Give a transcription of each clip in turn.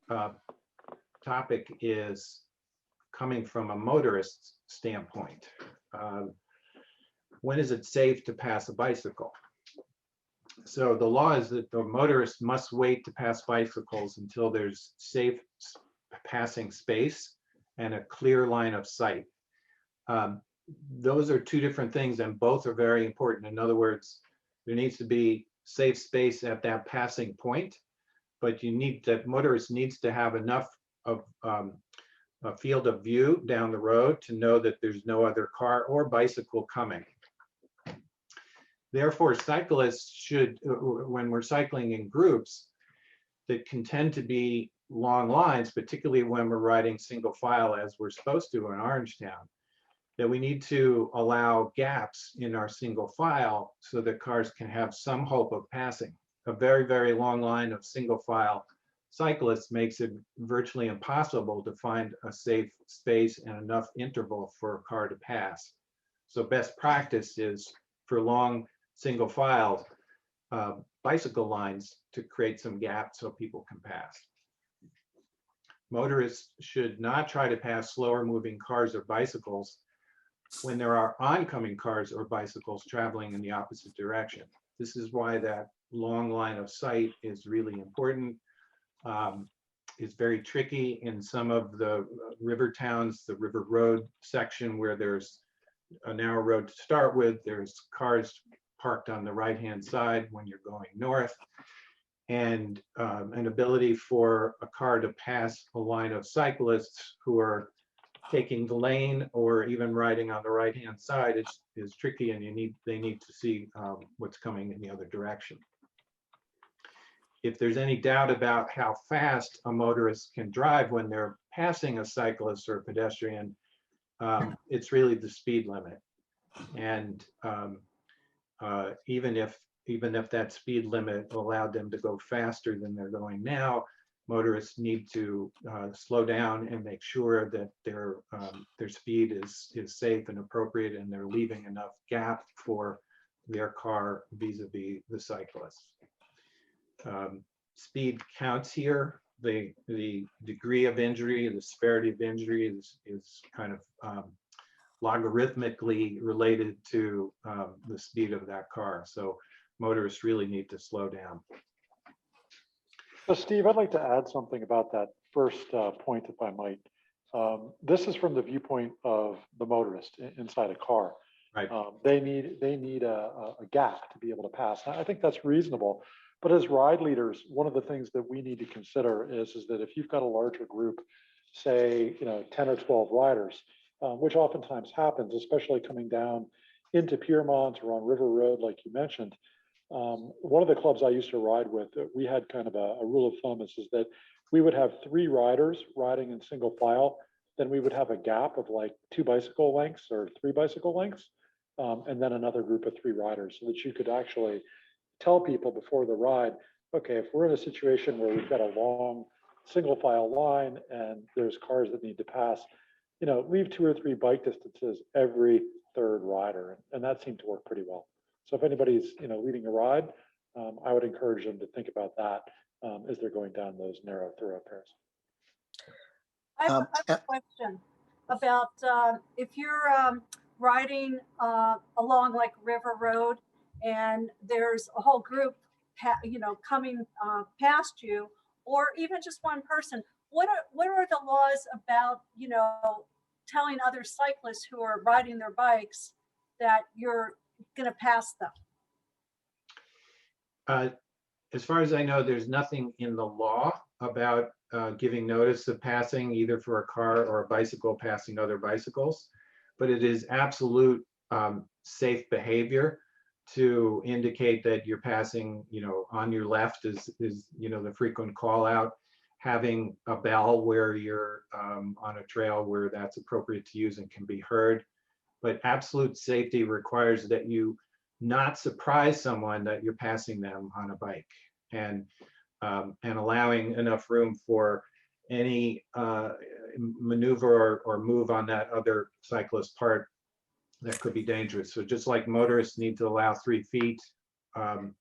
uh, topic is coming from a motorist's standpoint. When is it safe to pass a bicycle? So the law is that the motorist must wait to pass bicycles until there's safe passing space and a clear line of sight. Those are two different things, and both are very important. In other words, there needs to be safe space at that passing point, but that motorist needs to have enough of a field of view down the road to know that there's no other car or bicycle coming. Therefore, cyclists should, when we're cycling in groups that can tend to be long lines, particularly when we're riding single file as we're supposed to in Orangetown, that we need to allow gaps in our single file so that cars can have some hope of passing. A very, very long line of single file cyclists makes it virtually impossible to find a safe space and enough interval for a car to pass. So best practice is for long single file bicycle lines to create some gaps so people can pass. Motorists should not try to pass slower moving cars or bicycles when there are oncoming cars or bicycles traveling in the opposite direction. This is why that long line of sight is really important. It's very tricky in some of the river towns, the River Road section where there's a narrow road to start with, there's cars parked on the right-hand side when you're going north, and an ability for a car to pass a line of cyclists who are taking the lane or even riding on the right-hand side is tricky, and they need to see what's coming in the other direction. If there's any doubt about how fast a motorist can drive when they're passing a cyclist or a pedestrian, it's really the speed limit. And even if that speed limit allowed them to go faster than they're going now, motorists need to slow down and make sure that their speed is safe and appropriate, and they're leaving enough gap for their car vis-a-vis the cyclist. Speed counts here. The degree of injury, the severity of injury is kind of logarithmically related to the speed of that car. So motorists really need to slow down. So Steve, I'd like to add something about that first point, if I might. This is from the viewpoint of the motorist inside a car. Right. They need a gap to be able to pass. I think that's reasonable. But as ride leaders, one of the things that we need to consider is that if you've got a larger group, say 10 or 12 riders, which oftentimes happens, especially coming down into Piermont or on River Road, like you mentioned. One of the clubs I used to ride with, we had kind of a rule of thumb is that we would have 3 riders riding in single file, then we would have a gap of like 2 bicycle lengths or 3 bicycle lengths, and then another group of 3 riders, so that you could actually tell people before the ride, okay, if we're in a situation where we've got a long single file line and there's cars that need to pass, leave 2 or 3 bike distances every 3rd rider, and that seemed to work pretty well. So if anybody's leading a ride, I would encourage them to think about that as they're going down those narrow thoroughfares. I have a question about if you're riding along like River Road and there's a whole group coming past you, or even just one person, what are the laws about telling other cyclists who are riding their bikes that you're going to pass them? As far as I know, there's nothing in the law about giving notice of passing, either for a car or a bicycle passing other bicycles, but it is absolute safe behavior to indicate that you're passing, on your left is the frequent call out, having a bell where you're on a trail where that's appropriate to use and can be heard. But absolute safety requires that you not surprise someone that you're passing them on a bike, and allowing enough room for any maneuver or move on that other cyclist part that could be dangerous. So just like motorists need to allow 3 feet, or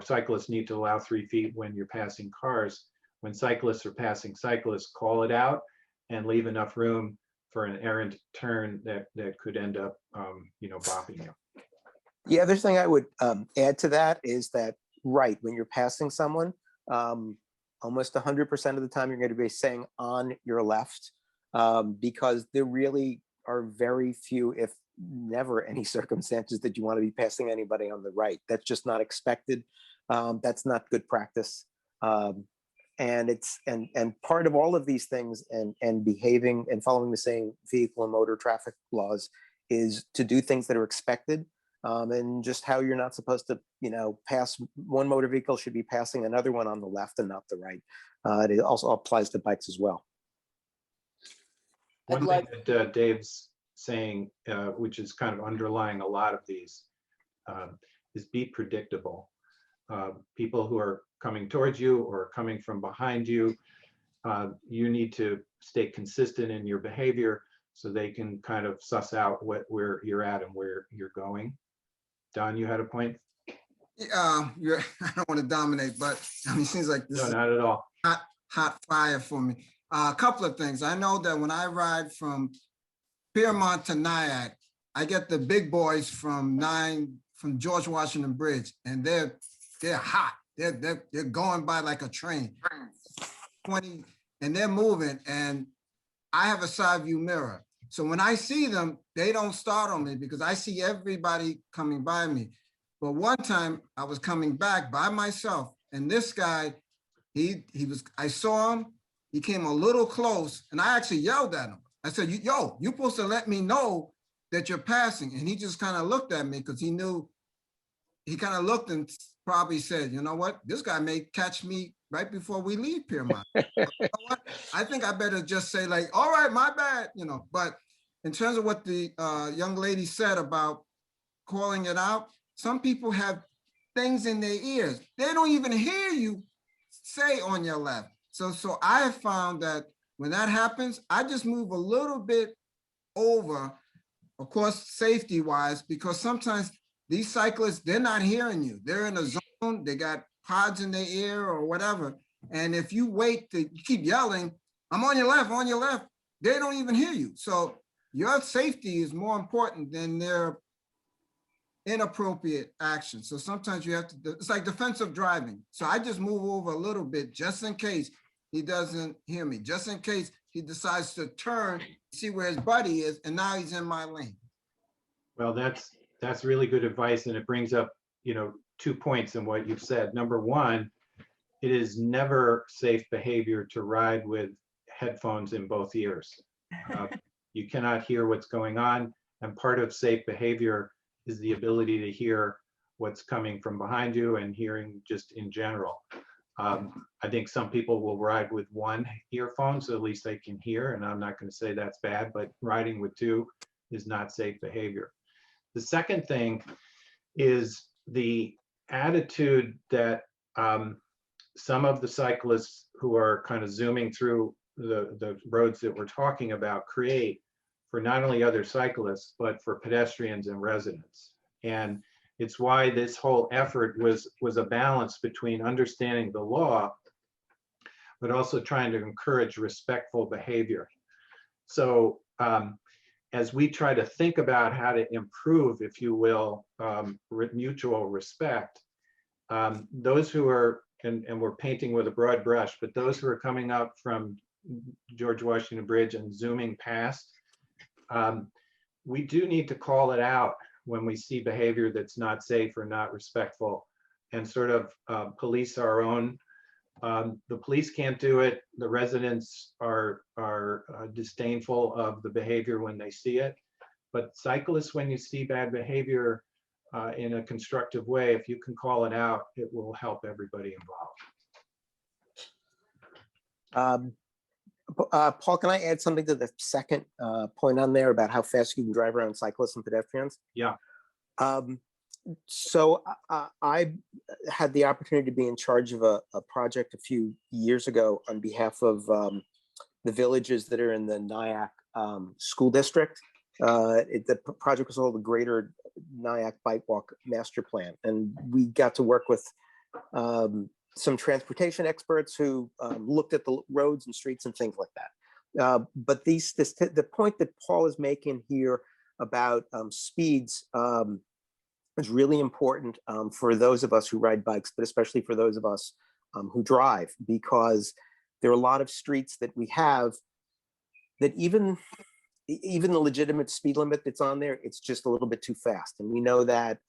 cyclists need to allow 3 feet when you're passing cars, when cyclists are passing cyclists, call it out and leave enough room for an errant turn that could end up, bopping you. The other thing I would add to that is that, right, when you're passing someone, almost 100% of the time you're going to be saying on your left, because there really are very few, if never any circumstances that you want to be passing anybody on the right. That's just not expected. That's not good practice. And part of all of these things and behaving and following the same vehicle and motor traffic laws is to do things that are expected. And just how you're not supposed to, pass one motor vehicle should be passing another one on the left and not the right. It also applies to bikes as well. One thing that Dave's saying, which is kind of underlying a lot of these, is be predictable. People who are coming towards you or coming from behind you, you need to stay consistent in your behavior so they can kind of suss out where you're at and where you're going. Don, you had a point? I don't want to dominate, but it seems like this No, is not at all. hot fire for me. A couple of things. I know that when I ride from Piermont to Nyack, I get the big boys from George Washington Bridge, and they're hot. They're going by like a train. 20, and they're moving, and I have a side view mirror. So when I see them, they don't startle me because I see everybody coming by me. But one time I was coming back by myself, and this guy, I saw him, he came a little close, and I actually yelled at him. I said, yo, you're supposed to let me know that you're passing. And he just kind of looked at me because he knew, he kind of looked and probably said, you know what, this guy may catch me right before we leave Piermont. You know what? I think I better just say like, all right, my bad, but in terms of what the young lady said about calling it out, some people have things in their ears. They don't even hear you say on your left. So I have found that when that happens, I just move a little bit over, of course, safety wise, because sometimes these cyclists, they're not hearing you. They're in a zone, they got pods in their ear or whatever. And if you you keep yelling, I'm on your left, they don't even hear you. So your safety is more important than their inappropriate action. So sometimes you have to, it's like defensive driving. So I just move over a little bit just in case he doesn't hear me, just in case he decides to turn, see where his buddy is, and now he's in my lane. Well, that's really good advice, and it brings up, 2 points in what you've said. Number one, it is never safe behavior to ride with headphones in both ears. You cannot hear what's going on, and part of safe behavior is the ability to hear what's coming from behind you and hearing just in general. I think some people will ride with one earphone, so at least they can hear, and I'm not going to say that's bad, but riding with two is not safe behavior. The second thing is the attitude that some of the cyclists who are kind of zooming through the roads that we're talking about create for not only other cyclists, but for pedestrians and residents. And it's why this whole effort was a balance between understanding the law, but also trying to encourage respectful behavior. So as we try to think about how to improve, if you will, mutual respect, those who are, and we're painting with a broad brush, but those who are coming up from George Washington Bridge and zooming past, we do need to call it out when we see behavior that's not safe or not respectful, and sort of police our own. The police can't do it. The residents are disdainful of the behavior when they see it. But cyclists, when you see bad behavior in a constructive way, if you can call it out, it will help everybody involved. Paul, can I add something to the second point on there about how fast you can drive around cyclists and pedestrians? Yeah. So I had the opportunity to be in charge of a project a few years ago on behalf of the villages that are in the Nyack School District. The project was called the Greater Nyack Bike Walk Master Plan. And we got to work with some transportation experts who looked at the roads and streets and things like that. But the point that Paul is making here about speeds is really important for those of us who ride bikes, but especially for those of us who drive, because there are a lot of streets that we have that even the legitimate speed limit that's on there, it's just a little bit too fast. And we know that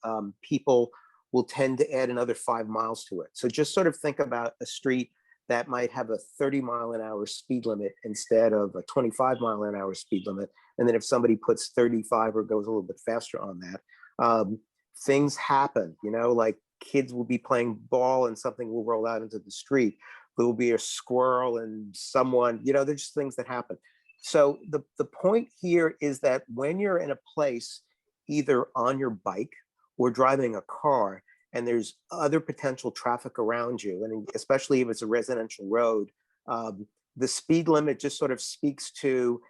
people will tend to add another 5 miles to it. So just sort of think about a street that might have a 30-mile-an-hour speed limit instead of a 25-mile-an-hour speed limit. And then if somebody puts 35 or goes a little bit faster on that, things happen, you know, like kids will be playing ball and something will roll out into the street. There will be a squirrel and someone, you know, there's just things that happen. So the point here is that when you're in a place, either on your bike or driving a car, and there's other potential traffic around you, and especially if it's a residential road, the speed limit just sort of speaks to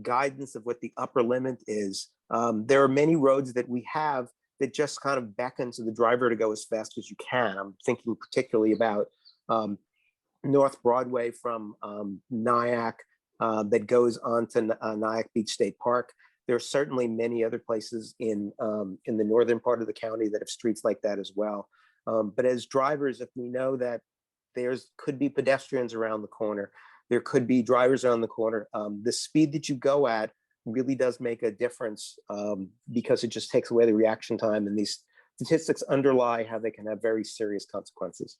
guidance of what the upper limit is. There are many roads that we have that just kind of beckon to the driver to go as fast as you can. I'm thinking particularly about North Broadway from Nyack that goes on to Nyack Beach State Park. There are certainly many other places in the northern part of the county that have streets like that as well. But as drivers, if we know that could be pedestrians around the corner, there could be drivers around the corner, the speed that you go at really does make a difference because it just takes away the reaction time, and these statistics underlie how they can have very serious consequences.